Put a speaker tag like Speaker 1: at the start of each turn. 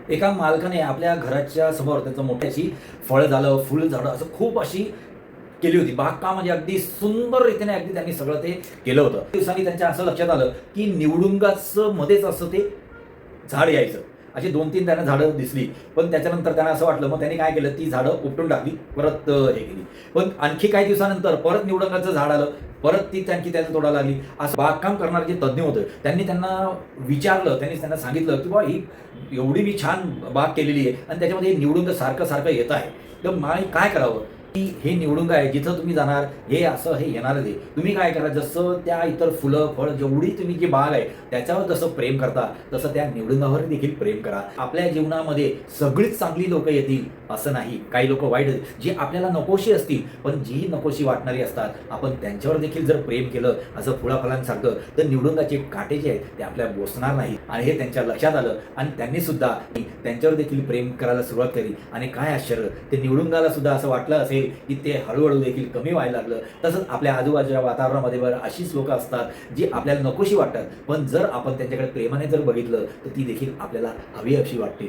Speaker 1: एका मालकाने आपल्या घराच्या समोर त्याचं मोठ्याशी फळ झालं, फुल झाडं असं खूप अशी केली होती. बागकाम म्हणजे अगदी सुंदर रीतीने अगदी त्यांनी सगळं ते केलं होतं. दिवसांनी त्यांच्या असं लक्षात आलं, की निवडुंगाचं मध्येच असं ते झाड यायचं. अशी 2-3 त्यांना झाडं दिसली. पण त्याच्यानंतर त्यांना असं वाटलं, मग त्यांनी काय केलं, ती झाडं उपटून टाकली, परत हे केली. पण आणखी काही दिवसानंतर परत निवडुंगाचं झाड आलं, परत ती त्यांची त्याला तोडायला लागली. असं बागकाम करणारे जे तज्ञ होते, त्यांनी त्यांना विचारलं, त्यांनी त्यांना सांगितलं, की "बाबा ही एवढी मी छान बाग केलेली आहे आणि त्याच्यामध्ये निवडुंग सारखं येत आहे. तर मला काय करावं?" की हे निवडुंग आहे, जिथं तुम्ही जाणार हे असं हे येणारच आहे. तुम्ही काय करा, जसं त्या इतर फुलं, फळं जेवढी तुम्ही जी बाग आहे त्याच्यावर जसं प्रेम करता, तसं त्या निवडुंगावर देखील प्रेम करा. आपल्या जीवनामध्ये सगळीच चांगली लोकं येतील असं नाही. काही लोकं वाईट आहेत, जी आपल्याला नकोशी असतील, पण जी नकोशी वाटणारी असतात, आपण त्यांच्यावर देखील जर प्रेम केलं असं फुलाफळांसारखं, तर निवडुंगाचे काटे जे आहेत ते आपल्याला बोचणार नाहीत. आणि हे त्यांच्या लक्षात आलं आणि त्यांनी सुद्धा त्यांच्यावर देखील प्रेम करायला सुरुवात केली. आणि काय आश्चर्य, ते निवडुंगाला सुद्धा असं वाटलं असेल की ते हळूहळू देखील कमी व्हायला लागलं. तसंच आपल्या आजूबाजूच्या वातावरणामध्ये बरं अशीच लोकं असतात जी आपल्याला नकोशी वाटतात, पण जर आपण त्यांच्याकडे प्रेमाने जर बघितलं तर ती देखील आपल्याला हवी अशी वाटते.